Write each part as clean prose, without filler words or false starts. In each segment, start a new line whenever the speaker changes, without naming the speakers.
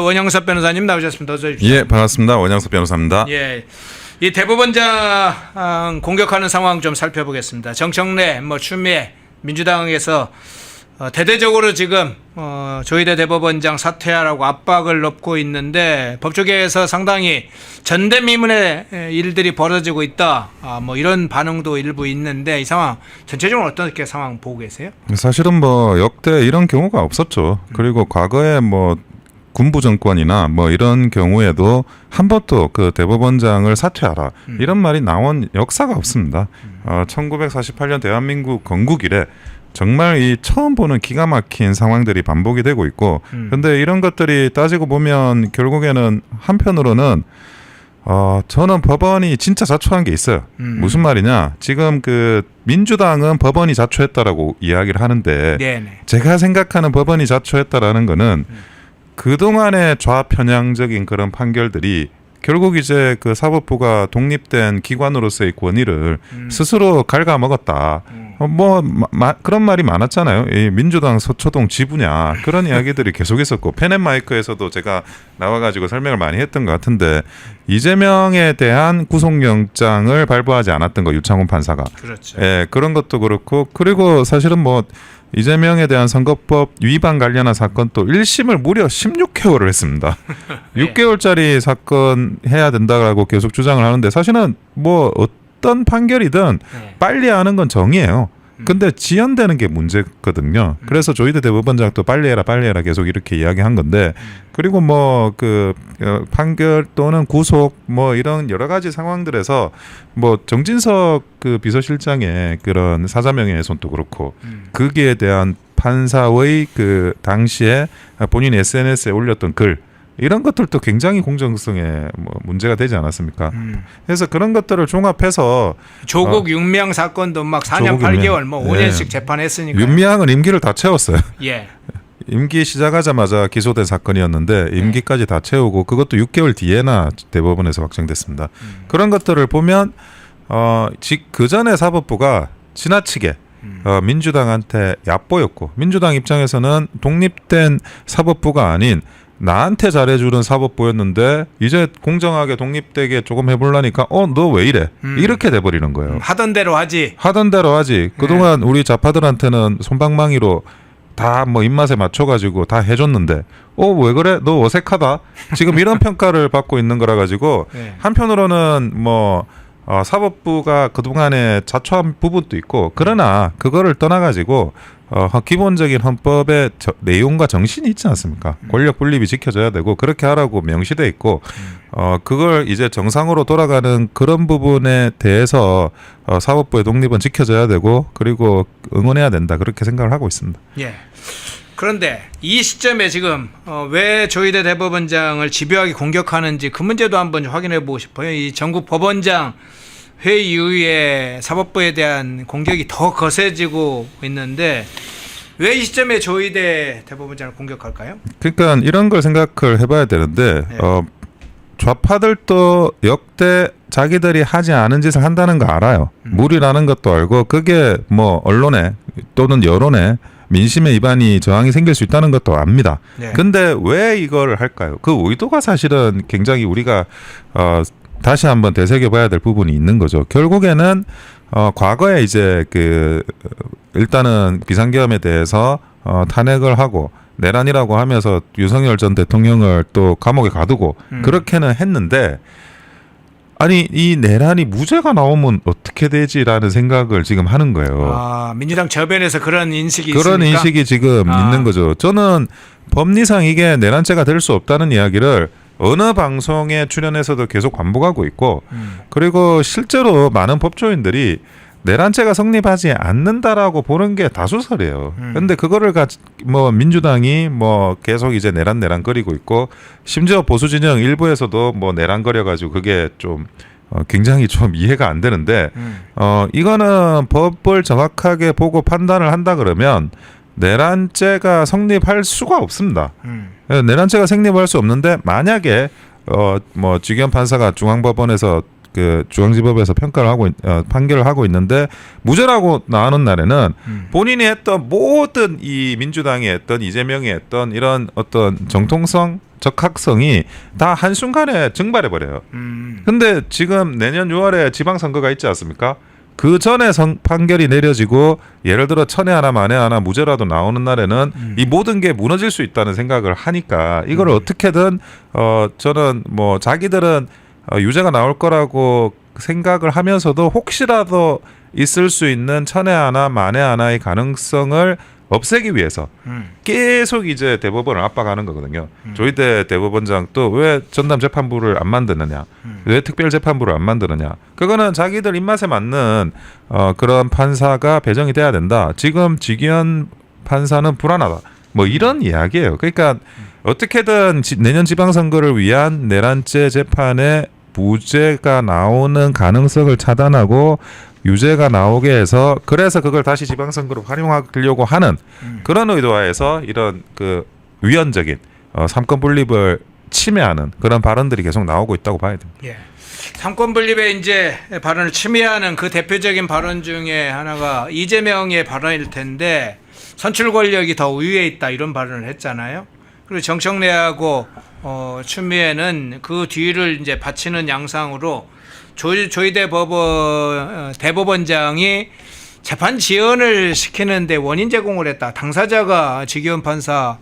원영섭 변호사님 나오셨습니다. 어서 오십시오.
예, 반갑습니다. 원영섭 변호사입니다.
예, 이 대법원장 공격하는 상황 좀 살펴보겠습니다. 정청래, 추미애, 민주당에서 대대적으로 지금 조희대 대법원장 사퇴하라고 압박을 넣고 있는데 법조계에서 상당히 전대미문의 일들이 벌어지고 있다. 이런 반응도 일부 있는데 이 상황 전체적으로 어떻게 상황 보고 계세요?
사실은 역대 이런 경우가 없었죠. 그리고 과거에 군부 정권이나 이런 경우에도 한 번도 그 대법원장을 사퇴하라 이런 말이 나온 역사가 없습니다. 1948년 대한민국 건국 이래 정말 이 처음 보는 기가 막힌 상황들이 반복이 되고 있고, 근데 이런 것들이 따지고 보면 결국에는 한편으로는 저는 법원이 진짜 자초한 게 있어요. 무슨 말이냐? 지금 그 민주당은 법원이 자초했다라고 이야기를 하는데,
네네.
제가 생각하는 법원이 자초했다라는 거는 그동안의 좌편향적인 그런 판결들이 결국 이제 그 사법부가 독립된 기관으로서의 권위를 스스로 갉아먹었다. 그런 말이 많았잖아요. 이 민주당 서초동 지부냐 그런 이야기들이 계속 있었고, 펜앤마이크에서도 제가 나와가지고 설명을 많이 했던 것 같은데, 이재명에 대한 구속영장을 발부하지 않았던 거, 유창훈 판사가.
그렇죠.
예, 그런 것도 그렇고, 그리고 사실은 이재명에 대한 선거법 위반 관련한 사건 또 1심을 무려 16개월을 했습니다.
네.
6개월짜리 사건 해야 된다고 계속 주장을 하는데, 사실은 어떤 판결이든 빨리 하는 건 정의예요. 근데 지연되는 게 문제거든요. 그래서 조희대 대법원장도 빨리 해라 계속 이렇게 이야기한 건데, 그리고 그 판결 또는 구속 이런 여러 가지 상황들에서 정진석 그 비서실장의 그런 사자명예훼손도 그렇고, 거기에 대한 판사의 그 당시에 본인 SNS에 올렸던 글, 이런 것들도 굉장히 공정성에 문제가 되지 않았습니까? 그래서 그런 것들을 종합해서
조국 윤미향 사건도 4년 8개월 5년씩 재판했으니까.
윤미향은 임기를 다 채웠어요.
예.
임기 시작하자마자 기소된 사건이었는데 임기까지 다 채우고, 그것도 6개월 뒤에나 대법원에서 확정됐습니다. 그런 것들을 보면 그 전에 사법부가 지나치게 민주당한테 얕보였고, 민주당 입장에서는 독립된 사법부가 아닌 나한테 잘해주는 사법부였는데 이제 공정하게 독립되게 조금 해보려니까 너 왜 이래? 이렇게 돼버리는 거예요.
하던 대로 하지.
그동안 우리 좌파들한테는 솜방망이로 다 입맛에 맞춰가지고 다 해줬는데 왜 그래? 너 어색하다? 지금 이런 평가를 받고 있는 거라 가지고 한편으로는 사법부가 그동안에 자초한 부분도 있고, 그러나 그거를 떠나가지고 기본적인 헌법의 내용과 정신이 있지 않습니까? 권력 분립이 지켜져야 되고 그렇게 하라고 명시돼 있고, 그걸 이제 정상으로 돌아가는 그런 부분에 대해서 사법부의 독립은 지켜져야 되고, 그리고 응원해야 된다, 그렇게 생각을 하고 있습니다.
예. 그런데 이 시점에 지금 왜 조희대 대법원장을 집요하게 공격하는지 그 문제도 한번 확인해 보고 싶어요. 이 전국 법원장 회의 이후에 사법부에 대한 공격이 더 거세지고 있는데 왜 이 시점에 조희대 대법원장을 공격할까요?
그러니까 이런 걸 생각을 해봐야 되는데, 좌파들도 역대 자기들이 하지 않은 짓을 한다는 거 알아요. 무리라는 것도 알고, 그게 언론에 또는 여론에 민심의 이반이 저항이 생길 수 있다는 것도 압니다. 근데 왜 이걸 할까요? 그 의도가 사실은 굉장히 우리가 다시 한번 되새겨봐야 될 부분이 있는 거죠. 결국에는 과거에 이제 일단은 비상계엄에 대해서 탄핵을 하고 내란이라고 하면서 윤석열 전 대통령을 또 감옥에 가두고 그렇게는 했는데, 아니 이 내란이 무죄가 나오면 어떻게 되지라는 생각을 지금 하는 거예요.
민주당 저변에서 그런 인식이
그런
있으니까?
인식이 지금 있는 거죠. 저는 법리상 이게 내란죄가 될 수 없다는 이야기를 어느 방송에 출연해서도 계속 반복하고 있고, 그리고 실제로 많은 법조인들이 내란죄가 성립하지 않는다라고 보는 게 다수설이에요. 근데 그거를 민주당이 계속 이제 내란 거리고 있고, 심지어 보수 진영 일부에서도 내란 거려가지고 그게 좀 굉장히 좀 이해가 안 되는데, 이거는 법을 정확하게 보고 판단을 한다 그러면 내란죄가 성립할 수가 없습니다. 내란죄가 성립할 수 없는데, 만약에 지기현 판사가 중앙법원에서 그 중앙지법에서 판결을 하고 있는데 무죄라고 나오는 날에는 본인이 했던 모든 이 민주당이 했던 이재명이 했던 이런 어떤 정통성 적합성이 다 한순간에 증발해 버려요. 근데 지금 내년 6월에 지방선거가 있지 않습니까? 그 전에 판결이 내려지고 예를 들어 천에 하나 만에 하나 무죄라도 나오는 날에는 이 모든 게 무너질 수 있다는 생각을 하니까 이걸 어떻게든 저는 뭐 자기들은 유죄가 나올 거라고 생각을 하면서도 혹시라도 있을 수 있는 천에 하나 만에 하나의 가능성을 없애기 위해서 계속 이제 대법원을 압박하는 거거든요. 조희대 대법원장 또 왜 전담 재판부를 안 만드느냐, 왜 특별 재판부를 안 만드느냐. 그거는 자기들 입맛에 맞는 그런 판사가 배정이 돼야 된다. 지금 지기현 판사는 불안하다. 뭐 이런 이야기예요. 그러니까 어떻게든 내년 지방선거를 위한 내란죄 재판에 무죄가 나오는 가능성을 차단하고 유죄가 나오게 해서 그래서 그걸 다시 지방선거로 활용하려고 하는 그런 의도하에서 이런 그 위헌적인 삼권 분립을 침해하는 그런 발언들이 계속 나오고 있다고 봐야 됩니다.
예. 삼권 분립의 이제 발언을 침해하는 그 대표적인 발언 중에 하나가 이재명의 발언일 텐데 선출 권력이 더 우위에 있다 이런 발언을 했잖아요. 그리고 정청래하고 추미애는 그 뒤를 이제 바치는 양상으로 조희대 대법원장이 재판 지연을 시키는데 원인 제공을 했다. 당사자가 지기현 판사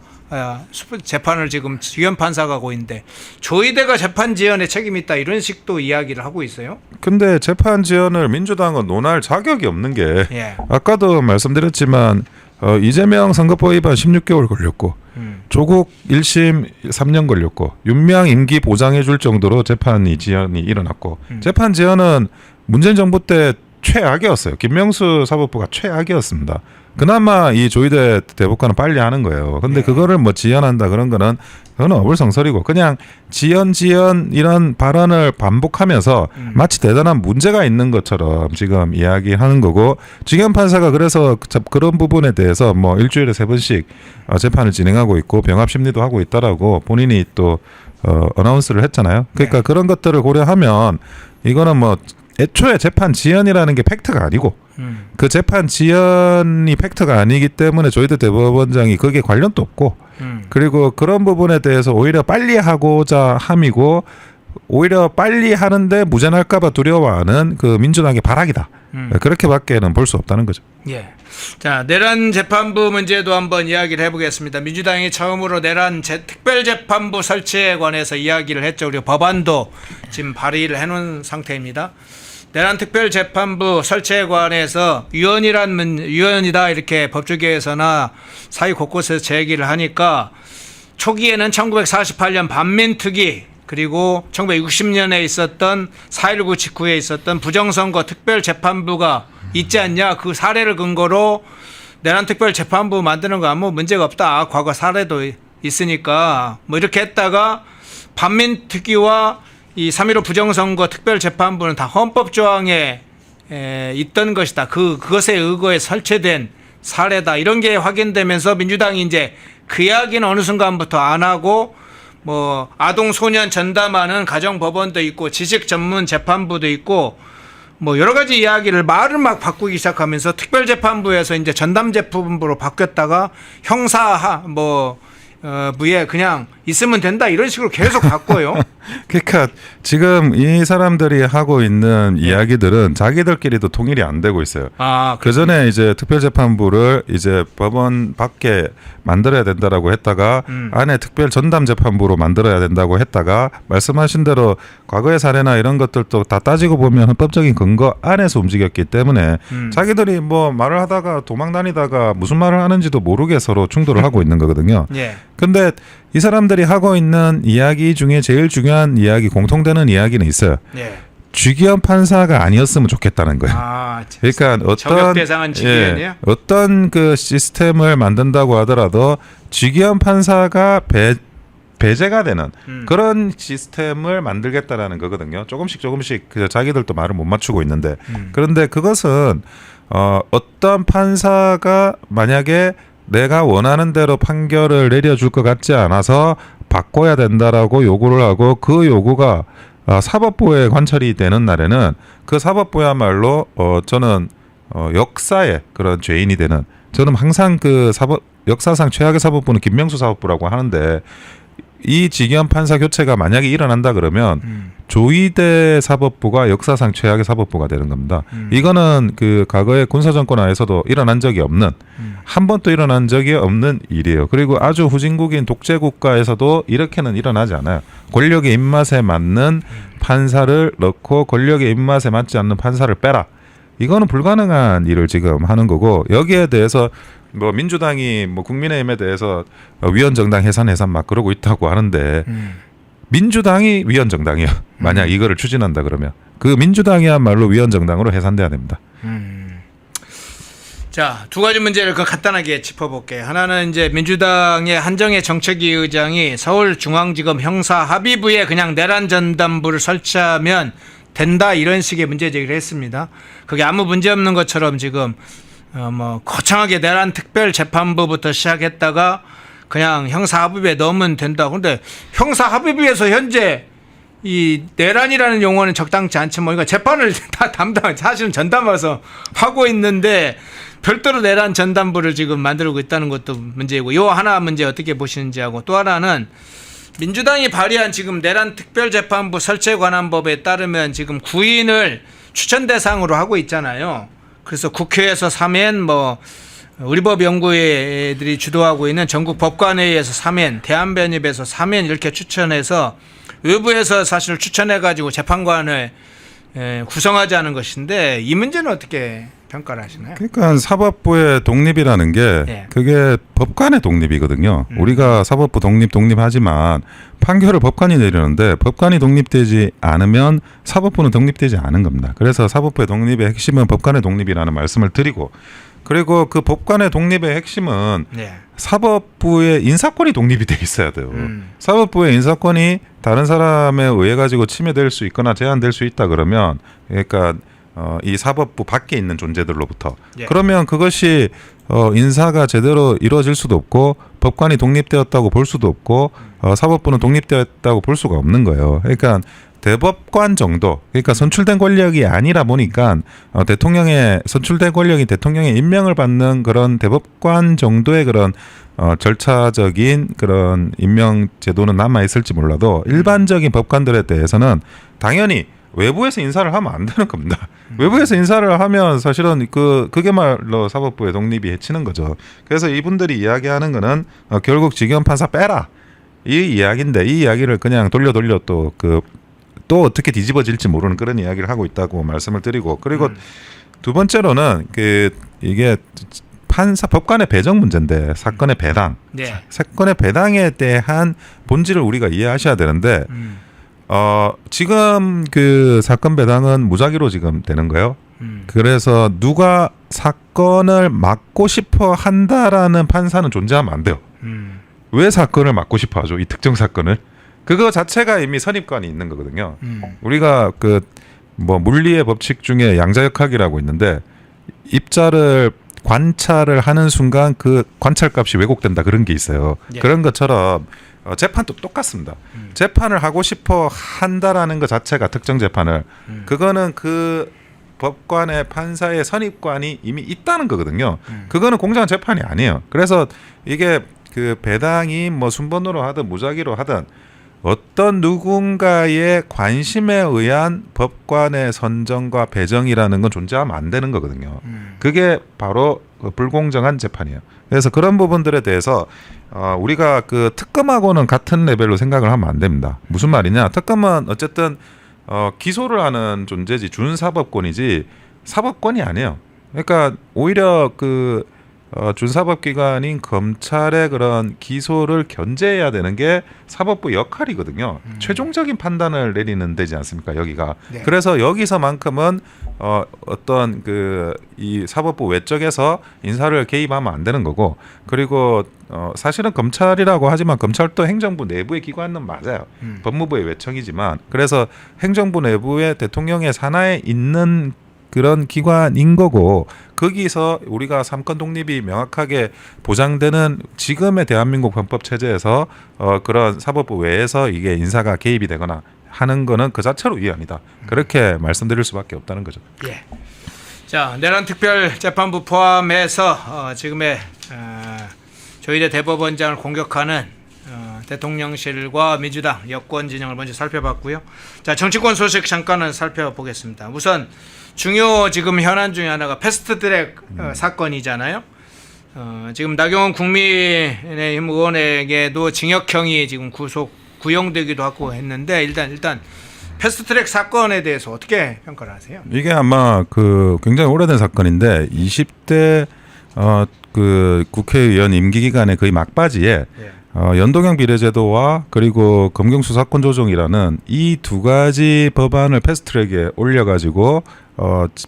재판을 지금 지기현 판사가 하고 있는데 조희대가 재판 지연에 책임이 있다 이런 식도 이야기를 하고 있어요.
근데 재판 지연을 민주당은 논할 자격이 없는 게
예.
아까도 말씀드렸지만 이재명 선거법 위반 16개월 걸렸고 조국 1심 3년 걸렸고 윤미향 임기 보장해 줄 정도로 재판이 지연이 일어났고 재판 지연은 문재인 정부 때 최악이었어요. 김명수 사법부가 최악이었습니다. 그나마 이 조희대 대법관은 빨리 하는 거예요. 근데 그거를 뭐 지연한다 그런 거는 그거는 어불성설이고 그냥 지연 이런 발언을 반복하면서 마치 대단한 문제가 있는 것처럼 지금 이야기하는 거고 지기현 판사가 그래서 그런 부분에 대해서 뭐 일주일에 3번씩 재판을 진행하고 있고 병합 심리도 하고 있다라고 본인이 또 어나운스를 했잖아요. 그러니까 그런 것들을 고려하면 이거는 뭐 애초에 재판 지연이라는 게 팩트가 아니고 그 재판 지연이 팩트가 아니기 때문에 조희대 대법원장이 거기에 관련도 없고 그리고 그런 부분에 대해서 오히려 빨리 하고자 함이고 오히려 빨리 하는데 무죄 날까봐 두려워하는 그 민주당의 발악이다. 그렇게밖에는 볼 수 없다는 거죠.
예. 자, 내란 재판부 문제도 한번 이야기를 해보겠습니다. 민주당이 처음으로 내란 특별재판부 설치에 관해서 이야기를 했죠. 그리고 법안도 지금 발의를 해놓은 상태입니다. 내란 특별재판부 설치에 관해서 위헌이다 이렇게 법조계에서나 사회 곳곳에서 제기를 하니까 초기에는 1948년 반민특위 그리고 1960년에 있었던 4.19 직후에 있었던 부정선거 특별재판부가 있지 않냐 그 사례를 근거로 내란 특별재판부 만드는 거 아무 문제가 없다. 과거 사례도 있으니까 뭐 이렇게 했다가 반민특위와 이 3.15 부정선거 특별재판부는 다 헌법조항에 있던 것이다. 그것에 의거해 설치된 사례다. 이런 게 확인되면서 민주당이 이제 그 이야기는 어느 순간부터 안 하고 뭐 아동 소년 전담하는 가정법원도 있고 지식 전문 재판부도 있고 뭐 여러 가지 이야기를 말을 막 바꾸기 시작하면서 특별재판부에서 이제 전담재판부로 바뀌었다가 형사 부에 그냥 있으면 된다 이런 식으로 계속 바꿔요.
그러니까 지금 이 사람들이 하고 있는 이야기들은 자기들끼리도 통일이 안 되고 있어요. 그 전에 이제 특별재판부를 이제 법원 밖에 만들어야 된다라고 했다가 안에 특별 전담 재판부로 만들어야 된다고 했다가 말씀하신 대로 과거의 사례나 이런 것들도 다 따지고 보면 헌법적인 근거 안에서 움직였기 때문에 자기들이 뭐 말을 하다가 도망 다니다가 무슨 말을 하는지도 모르게 서로 충돌을 하고 있는 거거든요.
예.
근데 이 사람들이 하고 있는 이야기 중에 제일 중요한 이야기, 공통되는 이야기는 있어요.
예.
주기현 판사가 아니었으면 좋겠다는 거예요. 그러니까
저격 대상은 주기현이요?
어떤 그 시스템을 만든다고 하더라도 주기현 판사가 배제가 되는 그런 시스템을 만들겠다라는 거거든요. 조금씩 그 자기들도 말을 못 맞추고 있는데 그런데 그것은 어떤 판사가 만약에 내가 원하는 대로 판결을 내려줄 것 같지 않아서 바꿔야 된다라고 요구를 하고 그 요구가 사법부에 관찰이 되는 날에는 그 사법부야말로 저는 역사의 그런 죄인이 되는, 저는 항상 그 역사상 최악의 사법부는 김명수 사법부라고 하는데, 이 직위원 판사 교체가 만약에 일어난다 그러면 조이대 사법부가 역사상 최악의 사법부가 되는 겁니다. 이거는 그 과거의 군사정권 하에서도 일어난 적이 없는, 한 번도 일어난 적이 없는 일이에요. 그리고 아주 후진국인 독재국가에서도 이렇게는 일어나지 않아요. 권력의 입맛에 맞는 판사를 넣고 권력의 입맛에 맞지 않는 판사를 빼라. 이거는 불가능한 일을 지금 하는 거고, 여기에 대해서 뭐 민주당이 뭐 국민의힘에 대해서 위헌정당 해산 막 그러고 있다고 하는데, 민주당이 위헌정당이요. 만약 이거를 추진한다 그러면 그 민주당이야말로 위헌정당으로 해산돼야 됩니다.
자, 두 가지 문제를 간단하게 짚어볼게요. 하나는 이제 민주당의 한정혜 정책위 의장이 서울중앙지검 형사합의부에 그냥 내란 전담부를 설치하면 된다, 이런 식의 문제 제기를 했습니다. 그게 아무 문제 없는 것처럼 지금 뭐 거창하게 내란 특별재판부부터 시작했다가 그냥 형사합의부에 넣으면 된다. 그런데 형사합의부에서 현재 이 내란이라는 용어는 적당치 않지만, 그러니까 재판을 다 사실은 전담해서 하고 있는데 별도로 내란 전담부를 지금 만들고 있다는 것도 문제이고, 요 하나 문제 어떻게 보시는지 하고, 또 하나는 민주당이 발의한 지금 내란 특별재판부 설치에 관한 법에 따르면 지금 구인을 추천 대상으로 하고 있잖아요. 그래서 국회에서 3엔, 뭐 우리법연구회들이 주도하고 있는 전국 법관회의에서 3엔, 대한변협에서 3엔 이렇게 추천해서 외부에서 사실 추천해가지고 재판관을 구성하자는 것인데, 이 문제는 어떻게 평가를 하시나요?
그러니까 사법부의 독립이라는 게 그게 법관의 독립이거든요. 우리가 사법부 독립하지만 판결을 법관이 내리는데, 법관이 독립되지 않으면 사법부는 독립되지 않은 겁니다. 그래서 사법부의 독립의 핵심은 법관의 독립이라는 말씀을 드리고, 그리고 그 법관의 독립의 핵심은 사법부의 인사권이 독립이 돼 있어야 돼요. 사법부의 인사권이 다른 사람에 의해 가지고 침해될 수 있거나 제한될 수 있다 그러면, 그러니까 이 사법부 밖에 있는 존재들로부터, 그러면 그것이 인사가 제대로 이루어질 수도 없고, 법관이 독립되었다고 볼 수도 없고, 사법부는 독립되었다고 볼 수가 없는 거예요. 그러니까 대법관 정도, 그러니까 선출된 권력이 아니라 보니까 대통령의 선출된 권력이 대통령의 임명을 받는 그런 대법관 정도의 그런 절차적인 그런 임명 제도는 남아 있을지 몰라도, 일반적인 법관들에 대해서는 당연히 외부에서 인사를 하면 안 되는 겁니다. 외부에서 인사를 하면 사실은 그게말로 사법부의 독립이 해치는 거죠. 그래서 이분들이 이야기하는 거는 결국 직위원 판사 빼라, 이 이야기인데, 이 이야기를 그냥 돌려 또 어떻게 뒤집어질지 모르는 그런 이야기를 하고 있다고 말씀을 드리고, 그리고 두 번째로는 이게 법관의 배정 문제인데, 사건의 배당, 사건의 배당에 대한 본질을 우리가 이해하셔야 되는데, 지금 그 사건 배당은 무작위로 지금 되는 거예요. 그래서 누가 사건을 막고 싶어 한다라는 판사는 존재하면 안 돼요. 왜 사건을 막고 싶어 하죠? 이 특정 사건을. 그거 자체가 이미 선입관이 있는 거거든요. 우리가 뭐 물리의 법칙 중에 양자역학이라고 있는데, 입자를 관찰을 하는 순간 그 관찰값이 왜곡된다, 그런 게 있어요. 그런 것처럼 재판도 똑같습니다. 재판을 하고 싶어 한다라는 것 자체가, 특정 재판을, 그거는 그 법관의 판사의 선입관이 이미 있다는 거거든요. 그거는 공정한 재판이 아니에요. 그래서 이게 그 배당이 뭐 순번으로 하든 무작위로 하든 어떤 누군가의 관심에 의한 법관의 선정과 배정이라는 건 존재하면 안 되는 거거든요. 그게 바로 불공정한 재판이에요. 그래서 그런 부분들에 대해서 우리가 그 특검하고는 같은 레벨로 생각을 하면 안 됩니다. 무슨 말이냐? 특검은 어쨌든 기소를 하는 존재지 준사법권이지 사법권이 아니에요. 그러니까 오히려 준사법기관인 검찰의 그런 기소를 견제해야 되는 게 사법부 역할이거든요. 최종적인 판단을 내리는 데지 않습니까, 여기가. 그래서 여기서만큼은 어떤 이 사법부 외적에서 인사를 개입하면 안 되는 거고, 그리고 사실은 검찰이라고 하지만 검찰도 행정부 내부의 기관은 맞아요. 법무부의 외청이지만, 그래서 행정부 내부의 대통령의 산하에 있는 그런 기관인 거고, 거기서 우리가 삼권 독립이 명확하게 보장되는 지금의 대한민국 헌법 체제에서 그런 사법부 외에서 이게 인사가 개입이 되거나 하는 거는 그 자체로 위헌이다. 그렇게 말씀드릴 수밖에 없다는 거죠.
예. 자, 내란 특별재판부 포함해서 지금의 조희대 대법원장을 공격하는 대통령실과 민주당 여권 진영을 먼저 살펴봤고요. 자, 정치권 소식 잠깐은 살펴보겠습니다. 우선 중요 지금 현안 중에 하나가 패스트트랙 사건이잖아요. 지금 나경원 국민의힘 의원에게도 징역형이 지금 구형되기도 하고 했는데 일단 패스트트랙 사건에 대해서 어떻게 평가를 하세요?
이게 아마 그 굉장히 오래된 사건인데 20대 그 국회의원 임기 기간의 거의 막바지에 연동형 비례제도와 그리고 검경수사권 조정이라는 이 두 가지 법안을 패스트트랙에 올려가지고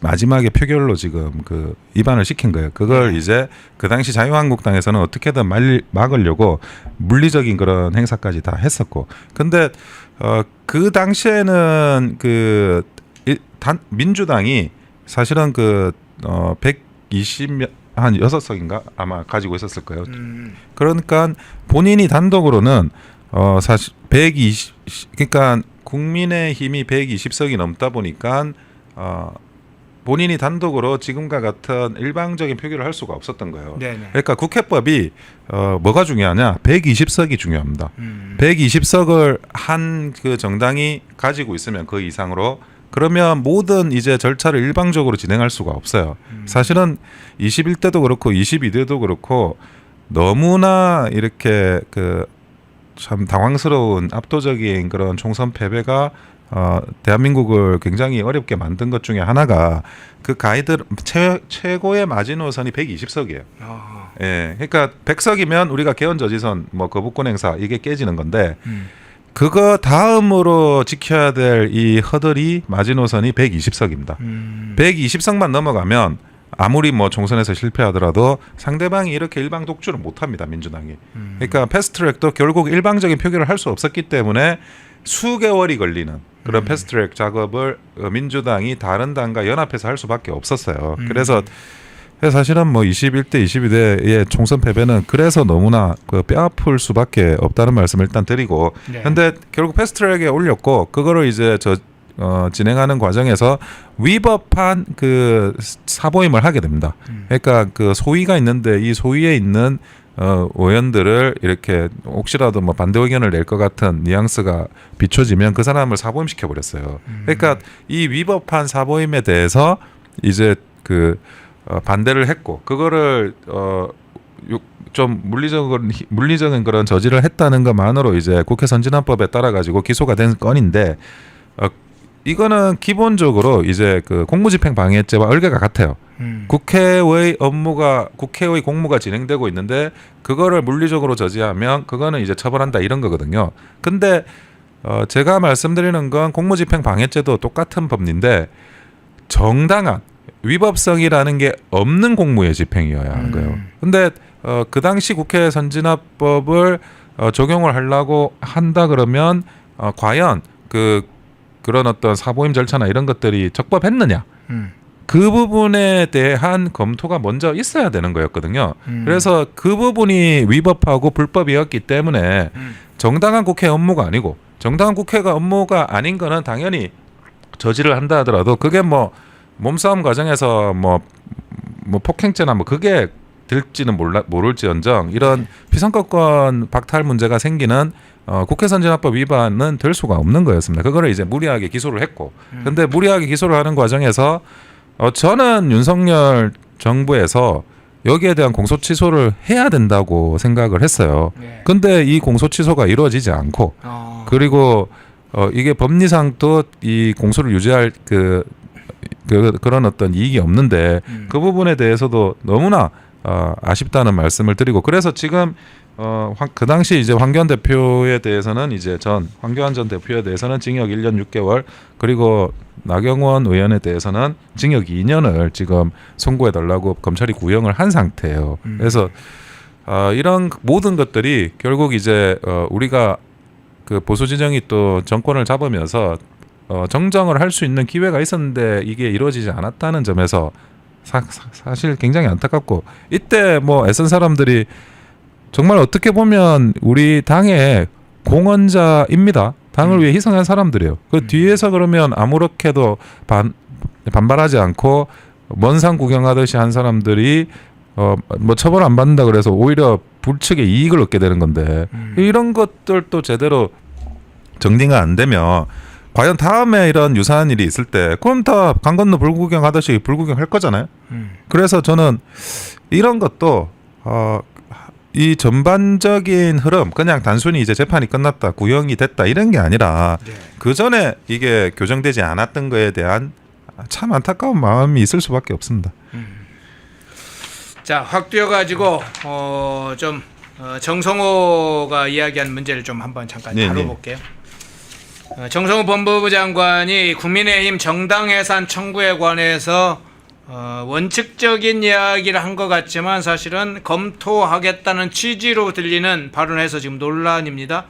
마지막에 표결로 지금 그 위반을 시킨 거예요. 그걸 이제 그 당시 자유한국당에서는 어떻게든 막으려고 물리적인 그런 행사까지 다 했었고, 근데 그 당시에는 그 민주당이 사실은 그 120몇 한 6석인가 아마 가지고 있었을 거예요. 그러니까 본인이 단독으로는 사실 120 그러니까 국민의힘이 120석이 넘다 보니까 본인이 단독으로 지금과 같은 일방적인 표결을 할 수가 없었던 거예요.
네네.
그러니까 국회법이 뭐가 중요하냐? 120석이 중요합니다. 120석을 한 그 정당이 가지고 있으면 그 이상으로 그러면 모든 이제 절차를 일방적으로 진행할 수가 없어요. 사실은 21대도 그렇고 22대도 그렇고 너무나 이렇게 그 참 당황스러운 압도적인 그런 총선 패배가 대한민국을 굉장히 어렵게 만든 것 중에 하나가 그 가이드 최고의 마지노선이 120석이에요. 예, 그러니까 100석이면 우리가 개헌저지선 뭐 거부권 행사 이게 깨지는 건데 그거 다음으로 지켜야 될 이 허들이 마지노선이 120석입니다. 120석만 넘어가면 아무리 뭐 총선에서 실패하더라도 상대방이 이렇게 일방 독주를 못합니다. 민주당이. 그러니까 패스트트랙도 결국 일방적인 표결을 할 수 없었기 때문에 수개월이 걸리는 그런 패스트트랙 작업을 민주당이 다른 당과 연합해서 할 수밖에 없었어요. 그래서 사실은 뭐 21대, 22대의 총선 패배는 그래서 너무나 그 뼈아플 수밖에 없다는 말씀을 일단 드리고, 근데 결국 패스트트랙에 올렸고 그거를 이제 진행하는 과정에서 위법한 그 사보임을 하게 됩니다. 그러니까 그 소위가 있는데 이 소위에 있는 의원들을 이렇게 혹시라도 뭐 반대 의견을 낼 것 같은 뉘앙스가 비춰지면 그 사람을 사보임시켜 버렸어요. 그러니까 이 위법한 사보임에 대해서 이제 그 반대를 했고 그거를 좀 물리적인 그런 저지를 했다는 것만으로 이제 국회 선진화법에 따라 가지고 기소가 된 건인데 이거는 기본적으로 이제 그 공무집행 방해죄와 얼개가 같아요. 국회의 공무가 진행되고 있는데 그거를 물리적으로 저지하면 그거는 이제 처벌한다 이런 거거든요. 근데 제가 말씀드리는 건 공무집행 방해죄도 똑같은 법리인데 정당한 위법성이라는 게 없는 공무의 집행이어야 하는 거예요. 근데 그 당시 국회 선진화법을 적용을 하려고 한다 그러면 과연 그런 어떤 사보임 절차나 이런 것들이 적법했느냐? 그 부분에 대한 검토가 먼저 있어야 되는 거였거든요. 그래서 그 부분이 위법하고 불법이었기 때문에 정당한 국회 업무가 아니고 정당한 국회가 업무가 아닌 거는 당연히 저지를 한다 하더라도 그게 뭐 몸싸움 과정에서 뭐 폭행죄나 뭐 그게 될지는 모를지언정 이런 피선거권 박탈 문제가 생기는 국회 선진화법 위반은 될 수가 없는 거였습니다. 그거를 이제 무리하게 기소를 했고, 근데 무리하게 기소를 하는 과정에서 저는 윤석열 정부에서 여기에 대한 공소 취소를 해야 된다고 생각을 했어요. 근데 이 공소 취소가 이루어지지 않고, 그리고 이게 법리상 또 이 공소를 유지할 그런 어떤 이익이 없는데 그 부분에 대해서도 너무나 아쉽다는 말씀을 드리고, 그래서 지금 그 당시 이제 황교안 대표에 대해서는 황교안 전 대표에 대해서는 징역 1년 6개월, 그리고 나경원 의원에 대해서는 징역 2년을 지금 선고해 달라고 검찰이 구형을 한 상태예요. 그래서 이런 모든 것들이 결국 이제 우리가 그 보수 진영이 또 정권을 잡으면서 정정을 할 수 있는 기회가 있었는데 이게 이루어지지 않았다는 점에서 사실 굉장히 안타깝고, 이때 뭐 애쓴 사람들이 정말 어떻게 보면 우리 당의 공헌자입니다. 당을 위해 희생한 사람들이에요. 그 뒤에서 그러면 아무렇게도 반발하지 않고 먼 산 구경하듯이 한 사람들이 뭐 처벌 안 받는다 그래서 오히려 불측의 이익을 얻게 되는 건데 이런 것들도 제대로 정리가 안 되면 과연 다음에 이런 유사한 일이 있을 때 그럼 다 강 건너 불구경 하듯이 불구경 할 거잖아요. 그래서 저는 이런 것도 이 전반적인 흐름 그냥 단순히 이제 재판이 끝났다 구형이 됐다 이런 게 아니라 그 전에 이게 교정되지 않았던 거에 대한 참 안타까운 마음이 있을 수밖에 없습니다.
자, 확 뛰어가지고 정성호가 이야기한 문제를 좀 한번 잠깐 다뤄볼게요. 정성호 법무부 장관이 국민의힘 정당 해산 청구에 관해서 원칙적인 이야기를 한 것 같지만 사실은 검토하겠다는 취지로 들리는 발언에서 지금 논란입니다.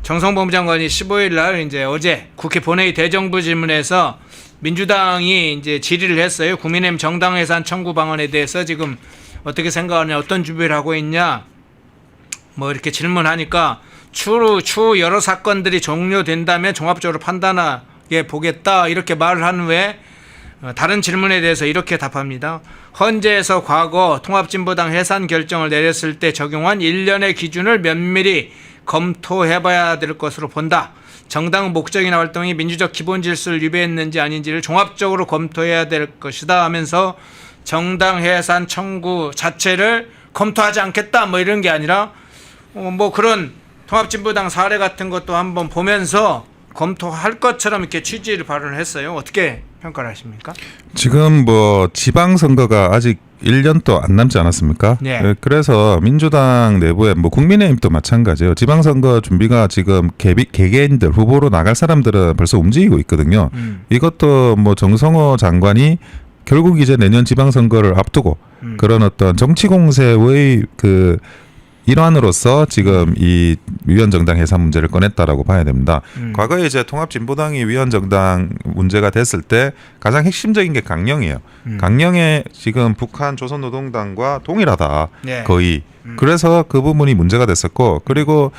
정성호 법무부 장관이 15일 날 이제 어제 국회 본회의 대정부 질문에서 민주당이 이제 질의를 했어요. 국민의힘 정당 해산 청구 방안에 대해서 지금 어떻게 생각하냐, 어떤 준비를 하고 있냐, 뭐 이렇게 질문하니까 추후 여러 사건들이 종료된다면 종합적으로 판단하게 보겠다 이렇게 말을 한 후에 다른 질문에 대해서 이렇게 답합니다. 헌재에서 과거 통합진보당 해산 결정을 내렸을 때 적용한 일련의 기준을 면밀히 검토해봐야 될 것으로 본다. 정당 목적이나 활동이 민주적 기본 질서를 위배했는지 아닌지를 종합적으로 검토해야 될 것이다 하면서 정당 해산 청구 자체를 검토하지 않겠다 뭐 이런 게 아니라 뭐 그런 통합진보당 사례 같은 것도 한번 보면서 검토할 것처럼 이렇게 취지를 발언을 했어요. 어떻게 평가를 하십니까?
지금 뭐 지방선거가 아직 1년도 안 남지 않았습니까?
네.
그래서 민주당 내부에 뭐 국민의힘도 마찬가지예요. 지방선거 준비가 지금 개개인들 후보로 나갈 사람들은 벌써 움직이고 있거든요. 이것도 뭐 정성호 장관이 결국 이제 내년 지방선거를 앞두고 그런 어떤 정치 공세의 그 일환으로서 지금 이 위원정당 해산 문제를 꺼냈다라고 봐야 됩니다. 과거에 이제 통합진보당이 위원정당 문제가 됐을 때 가장 핵심적인 게 강령이에요. 강령에 지금 북한 조선노동당과 동일하다.
네.
거의. 그래서 그 부분이 문제가 됐었고 그리고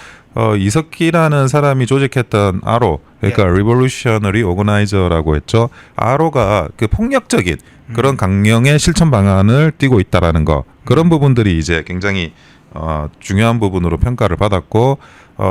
이석기라는 사람이 조직했던 아로 그러니까 Revolutionary Organizer라고 했죠. 아로가 그 폭력적인 그런 강령의 실천 방안을 띠고 있다라는 거 그런 부분들이 이제 굉장히 중요한 부분으로 평가를 받았고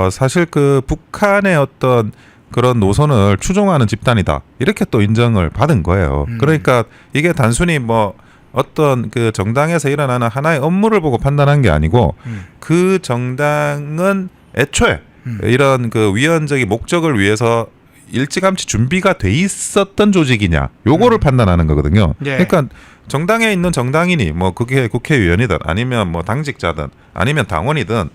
사실 그 북한의 어떤 그런 노선을 추종하는 집단이다 이렇게 또 인정을 받은 거예요. 그러니까 이게 단순히 뭐 어떤 그 정당에서 일어나는 하나의 업무를 보고 판단한 게 아니고 그 정당은 애초에 이런 그 위헌적인 목적을 위해서 일찌감치 준비가 돼 있었던 조직이냐 요거를 판단하는 거거든요. 그러니까 정당에 있는 정당인이 뭐 그게 국회의원이든 아니면 뭐 당직자든 아니면 당원이든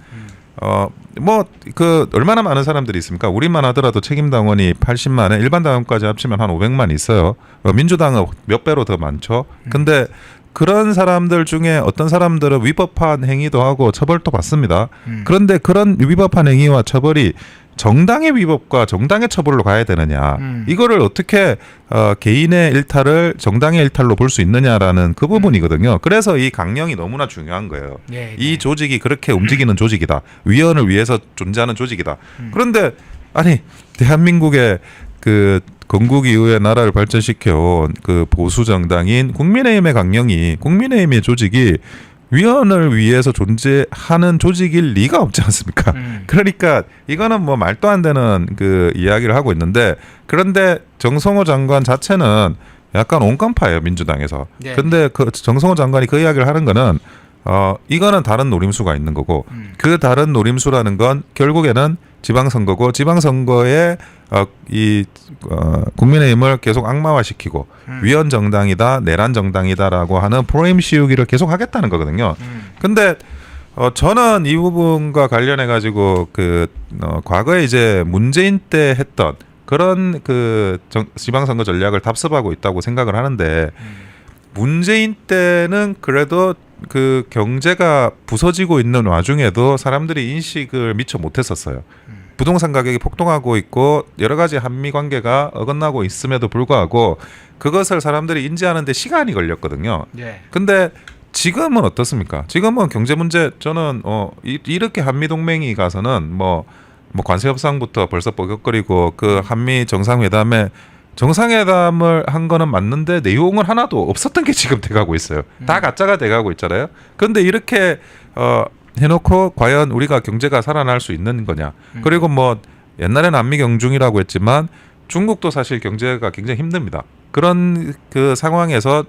뭐 그 얼마나 많은 사람들이 있습니까? 우리만 하더라도 책임 당원이 80만에 일반 당원까지 합치면 한 500만 있어요. 민주당은 몇 배로 더 많죠. 근데 그런 사람들 중에 어떤 사람들은 위법한 행위도 하고 처벌도 받습니다. 그런데 그런 위법한 행위와 처벌이 정당의 위법과 정당의 처벌로 가야 되느냐 이거를 어떻게 개인의 일탈을 정당의 일탈로 볼 수 있느냐라는 그 부분이거든요. 그래서 이 강령이 너무나 중요한 거예요. 이 조직이 그렇게 움직이는 조직이다. 위헌을 위해서 존재하는 조직이다. 그런데 아니 대한민국의 그 건국 이후에 나라를 발전시켜온 그 보수 정당인 국민의힘의 강령이 국민의힘의 조직이 위헌을 위해서 존재하는 조직일 리가 없지 않습니까? 그러니까 이거는 뭐 말도 안 되는 그 이야기를 하고 있는데 그런데 정성호 장관 자체는 약간 온건파예요 민주당에서. 근데 그 정성호 장관이 그 이야기를 하는 거는 이거는 다른 노림수가 있는 거고 그 다른 노림수라는 건 결국에는 지방선거고 지방선거에 국민의힘을 계속 악마화시키고 위헌 정당이다 내란 정당이다라고 하는 프레임 씌우기를 계속 하겠다는 거거든요. 근데 저는 이 부분과 관련해 가지고 과거에 이제 문재인 때 했던 그런 지방선거 전략을 답습하고 있다고 생각을 하는데 문재인 때는 그래도 그 경제가 부서지고 있는 와중에도 사람들이 인식을 미처 못했었어요. 부동산 가격이 폭등하고 있고 여러 가지 한미 관계가 어긋나고 있음에도 불구하고 그것을 사람들이 인지하는데 시간이 걸렸거든요. 근데 지금은 어떻습니까? 지금은 경제 문제 저는 이렇게 한미 동맹이 가서는 뭐 뭐 관세 협상부터 벌써 뻐격거리고 그 한미 정상회담을 한 거는 맞는데 내용은 하나도 없었던 게 지금 돼가고 있어요. 다 가짜가 돼가고 있잖아요. 그런데 이렇게 해놓고 과연 우리가 경제가 살아날 수 있는 거냐? 그리고 뭐 옛날에는 한미 경중이라고 했지만 중국도 사실 경제가 굉장히 힘듭니다. 그런 그 상황에서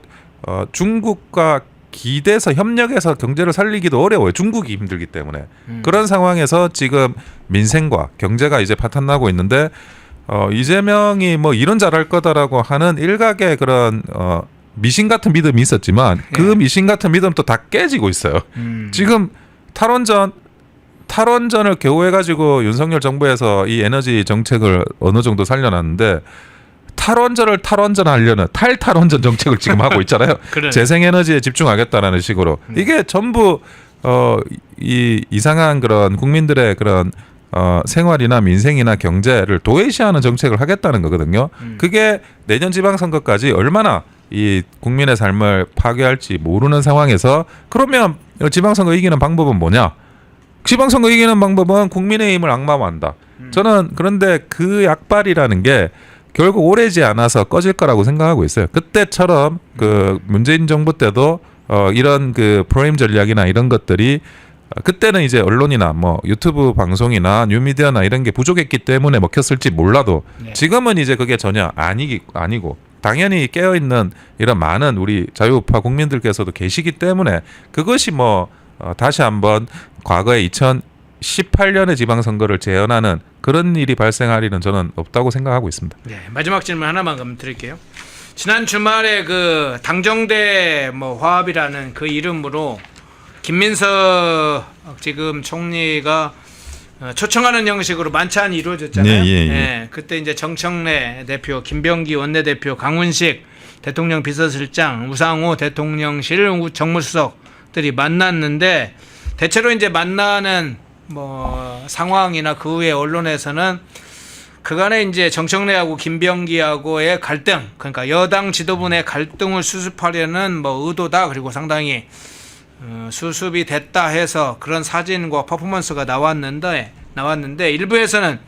중국과 기대서 협력해서 경제를 살리기도 어려워요. 중국이 힘들기 때문에. 그런 상황에서 지금 민생과 경제가 이제 파탄나고 있는데 이재명이 뭐 이런 잘할 거다라고 하는 일각의 그런 미신 같은 믿음이 있었지만 그 미신 같은 믿음도 다 깨지고 있어요. 지금 탈원전을 겨우 해가지고 윤석열 정부에서 이 에너지 정책을 어느 정도 살려놨는데 탈원전하려는 탈원전 정책을 지금 하고 있잖아요. 재생에너지에 집중하겠다라는 식으로 이게 전부 이 이상한 그런 국민들의 그런 생활이나 민생이나 경제를 도외시하는 정책을 하겠다는 거거든요. 그게 내년 지방선거까지 얼마나 이 국민의 삶을 파괴할지 모르는 상황에서 그러면 지방선거 이기는 방법은 뭐냐? 지방선거 이기는 방법은 국민의힘을 악마화한다. 저는 그런데 그 약발이라는 게 결국 오래지 않아서 꺼질 거라고 생각하고 있어요. 그때처럼 그 문재인 정부 때도 이런 그 프레임 전략이나 이런 것들이 그때는 이제 언론이나 뭐 유튜브 방송이나 뉴미디어나 이런 게 부족했기 때문에 먹혔을지 몰라도 지금은 이제 그게 전혀 아니고 당연히 깨어있는 이런 많은 우리 자유우파 국민들께서도 계시기 때문에 그것이 뭐 다시 한번 과거에 2018년의 지방선거를 재현하는 그런 일이 발생할 일은 저는 없다고 생각하고 있습니다.
네, 마지막 질문 하나만 그럼 드릴게요. 지난 주말에 그 당정대 뭐 화합이라는 그 이름으로 김민석 지금 총리가 초청하는 형식으로 만찬이 이루어졌잖아요. 네, 그때 이제 정청래 대표, 김병기 원내대표, 강훈식 대통령 비서실장, 우상호 대통령실 정무수석들이 만났는데 대체로 이제 만나는 뭐 상황이나 그 후에 언론에서는 그간에 이제 정청래하고 김병기하고의 갈등, 그러니까 여당 지도부 내 갈등을 수습하려는 뭐 의도다. 그리고 상당히 수습이 됐다 해서 그런 사진과 퍼포먼스가 나왔는데 일부에서는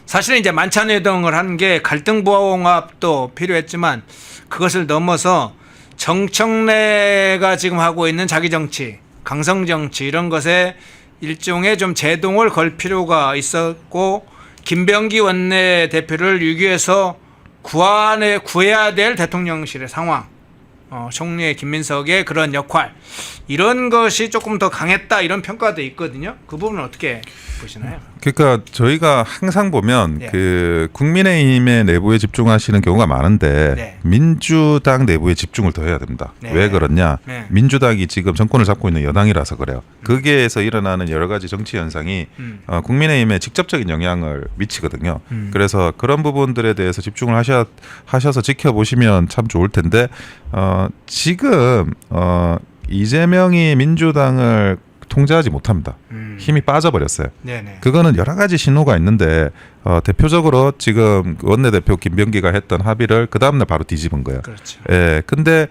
사실은 이제 만찬회동을 한 게 갈등 봉합도 필요했지만 그것을 넘어서 정청래가 지금 하고 있는 자기 정치, 강성 정치 이런 것에 일종의 좀 제동을 걸 필요가 있었고 김병기 원내대표를 유기해서 구해야 될 대통령실의 상황, 총리의 김민석의 그런 역할 이런 것이 조금 더 강했다 이런 평가도 있거든요. 그 부분은 어떻게 보시나요?
그러니까 저희가 항상 보면 그 국민의힘의 내부에 집중하시는 경우가 많은데 민주당 내부에 집중을 더 해야 됩니다. 왜 그러냐? 민주당이 지금 정권을 잡고 있는 여당이라서 그래요. 거기에서 일어나는 여러 가지 정치 현상이 국민의힘에 직접적인 영향을 미치거든요. 그래서 그런 부분들에 대해서 집중을 하셔서 지켜보시면 참 좋을 텐데 지금 이재명이 민주당을 통제하지 못합니다. 힘이 빠져버렸어요. 그거는 여러 가지 신호가 있는데 대표적으로 지금 원내대표 김병기가 했던 합의를 그 다음날 바로 뒤집은 거예요.
그렇죠.
예, 근데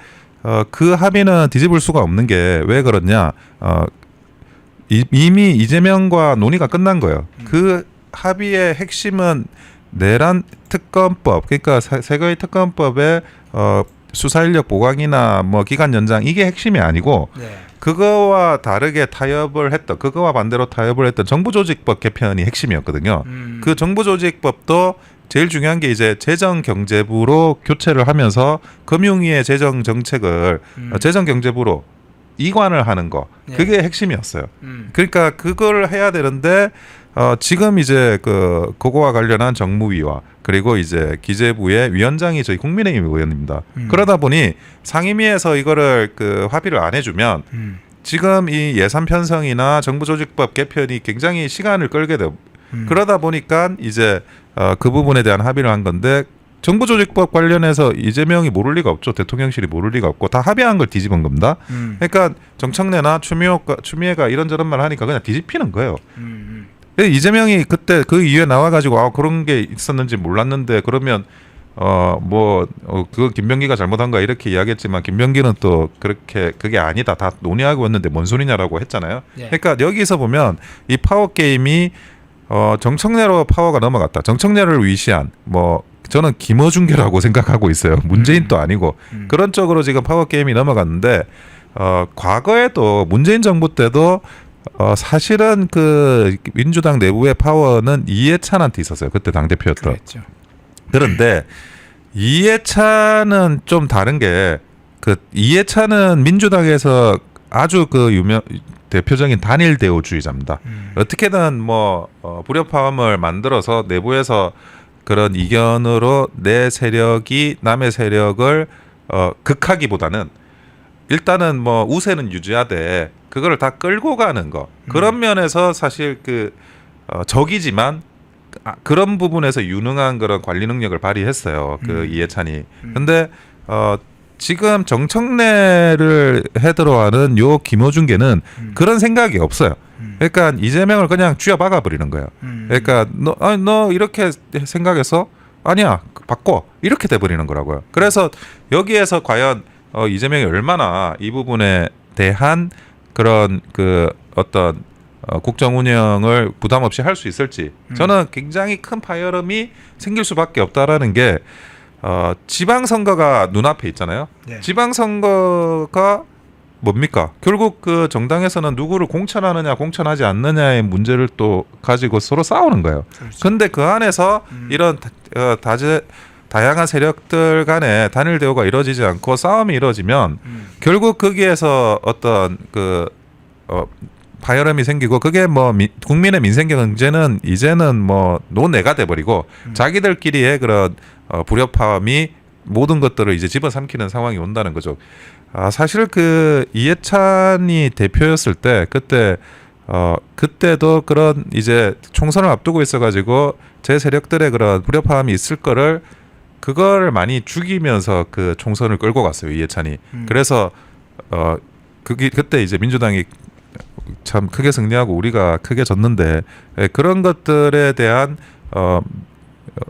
그 합의는 뒤집을 수가 없는 게 왜 그러냐? 이미 이재명과 논의가 끝난 거예요. 그 합의의 핵심은 내란 특검법, 그러니까 세거의 특검법의 수사인력 보강이나 뭐 기간 연장 이게 핵심이 아니고 그거와 다르게 그거와 반대로 타협을 했던 정부조직법 개편이 핵심이었거든요. 그 정부조직법도 제일 중요한 게 이제 재정경제부로 교체를 하면서 금융위의 재정정책을 재정경제부로 이관을 하는 거 그게 핵심이었어요. 그러니까 그걸 해야 되는데 지금 이제 그거와 관련한 정무위와 그리고 이제 기재부의 위원장이 저희 국민의힘 의원입니다. 그러다 보니 상임위에서 이거를 합의를 안 해주면 지금 이 예산 편성이나 정부조직법 개편이 굉장히 시간을 끌게 돼요. 그러다 보니까 이제 그 부분에 대한 합의를 한 건데 정부조직법 관련해서 이재명이 모를 리가 없죠. 대통령실이 모를 리가 없고 다 합의한 걸 뒤집은 겁니다. 그러니까 정청래나 추미애가 이런저런 말 하니까 그냥 뒤집히는 거예요. 이재명이 그때 그 이후에 나와가지고 그런 게 있었는지 몰랐는데 그러면 그거 김병기가 잘못한 거야 이렇게 이야기했지만 김병기는 또 그게 아니다 다 논의하고 있는데 뭔 소리냐라고 했잖아요. 그러니까 여기서 보면 이 파워 게임이 정청래로 파워가 넘어갔다. 정청래를 위시한 뭐 저는 김어준계라고 생각하고 있어요. 문재인도 아니고 그런 쪽으로 지금 파워 게임이 넘어갔는데 과거에도 문재인 정부 때도 사실은 그 민주당 내부의 파워는 이해찬한테 있었어요. 그때 당 대표였던.
그랬죠.
그런데 이해찬은 좀 다른 게 그 이해찬은 민주당에서 아주 그 대표적인 단일 대우주의자입니다. 어떻게든 뭐 불협화음을 만들어서 내부에서 그런 이견으로 내 세력이 남의 세력을 극하기보다는 일단은 뭐 우세는 유지하되 그거를 다 끌고 가는 거. 그런 면에서 사실 그 적이지만 그런 부분에서 유능한 그런 관리 능력을 발휘했어요. 그 이해찬이. 근데 지금 정청래를 헤드로하는 요 김어준계는 그런 생각이 없어요. 그러니까 이재명을 그냥 쥐어박아 버리는 거예요. 그러니까 너 이렇게 생각해서 아니야 바꿔 이렇게 돼 버리는 거라고요. 그래서 여기에서 과연 이재명이 얼마나 이 부분에 대한 그런 그 어떤 국정 운영을 부담 없이 할 수 있을지 저는 굉장히 큰 파열음이 생길 수밖에 없다라는 게 지방선거가 눈앞에 있잖아요.
네.
지방선거가 뭡니까? 결국 그 정당에서는 누구를 공천하느냐 공천하지 않느냐의 문제를 또 가지고 서로 싸우는 거예요.
그렇죠.
근데 그 안에서 이런 다양한 세력들 간에 단일 대우가 이루어지지 않고 싸움이 이루어지면 결국 거기에서 어떤 그 파열음이 생기고 그게 뭐 국민의 민생 경제는 이제는 뭐 논외가 돼버리고 자기들끼리의 그런 불협화음이 모든 것들을 이제 집어삼키는 상황이 온다는 거죠. 사실 그 이해찬이 대표였을 때 그때도 그런 이제 총선을 앞두고 있어가지고 제 세력들의 그런 불협화음이 있을 거를 그거를 많이 죽이면서 그 총선을 끌고 갔어요 이해찬이. 그래서 그때 이제 민주당이 참 크게 승리하고 우리가 크게 졌는데 그런 것들에 대한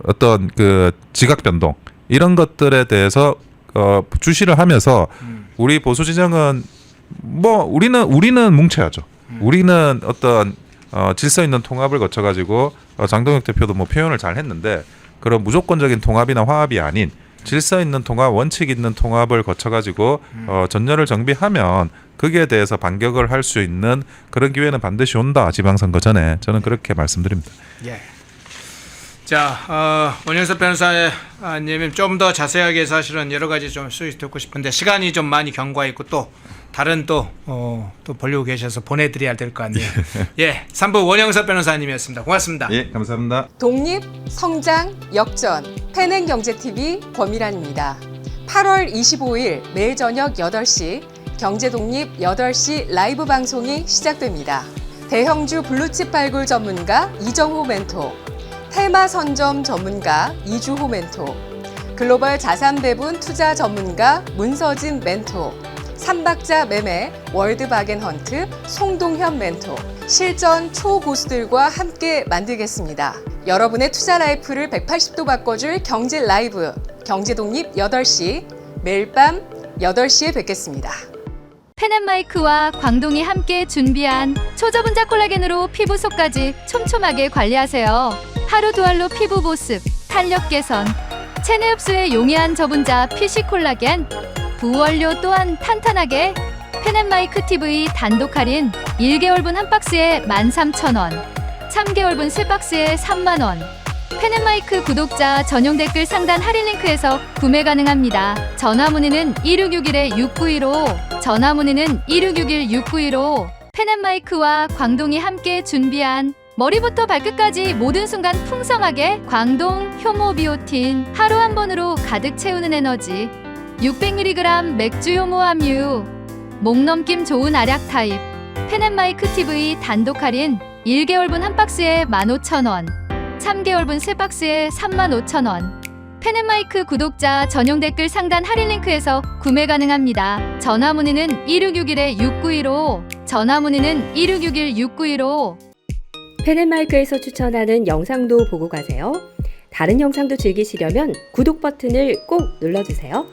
어떤 그 지각 변동 이런 것들에 대해서 주시를 하면서 우리 보수 진영은 뭐 우리는 뭉쳐야죠. 우리는 어떤 질서 있는 통합을 거쳐 가지고 장동혁 대표도 뭐 표현을 잘 했는데 그런 무조건적인 통합이나 화합이 아닌 질서 있는 통합, 원칙 있는 통합을 거쳐 가지고 전열을 정비하면 거기에 대해서 반격을 할 수 있는 그런 기회는 반드시 온다. 지방선거 전에 저는 그렇게 말씀드립니다.
예. 자, 원영석 변호사님 좀 더 자세하게 사실은 여러 가지 좀 수익 듣고 싶은데 시간이 좀 많이 경과했고 또 다른 또 벌리고 계셔서 보내드려야 될 것 같네요. 예, 3부 원영석 변호사님이었습니다. 고맙습니다.
예, 감사합니다.
독립, 성장, 역전, 패능경제TV 권미란입니다. 8월 25일 매일 저녁 8시 경제독립 8시 라이브 방송이 시작됩니다. 대형주 블루칩 발굴 전문가 이정호 멘토, 테마 선점 전문가 이주호 멘토, 글로벌 자산 배분 투자 전문가 문서진 멘토, 삼박자 매매 월드바겐헌트 송동현 멘토, 실전 초고수들과 함께 만들겠습니다. 여러분의 투자 라이프를 180도 바꿔줄 경제 라이브, 경제독립 8시, 매일 밤 8시에 뵙겠습니다.
펜앤마이크와 광동이 함께 준비한 초저분자 콜라겐으로 피부 속까지 촘촘하게 관리하세요. 하루 두 알로 피부 보습, 탄력 개선, 체내 흡수에 용이한 저분자 PC 콜라겐, 부원료 또한 탄탄하게 펜앤마이크 TV 단독 할인 1개월분 한 박스에 13,000원, 3개월분 3박스에 3만원. 펜앤마이크 구독자 전용 댓글 상단 할인 링크에서 구매 가능합니다. 전화 문의는 1661-6915, 전화 문의는 1661-6915. 펜앤마이크와 광동이 함께 준비한 머리부터 발끝까지 모든 순간 풍성하게 광동 효모 비오틴 하루 한 번으로 가득 채우는 에너지 600mg 맥주 효모 함유 목 넘김 좋은 알약 타입 펜앤마이크 TV 단독 할인 1개월분 한 박스에 15,000원, 3개월분 3박스에 35,000원. 펜앤마이크 구독자 전용 댓글 상단 할인 링크에서 구매 가능합니다. 전화 문의는 1661-6915, 전화 문의는 1661-6915.
펜앤마이크에서 추천하는 영상도 보고 가세요. 다른 영상도 즐기시려면 구독 버튼을 꼭 눌러주세요.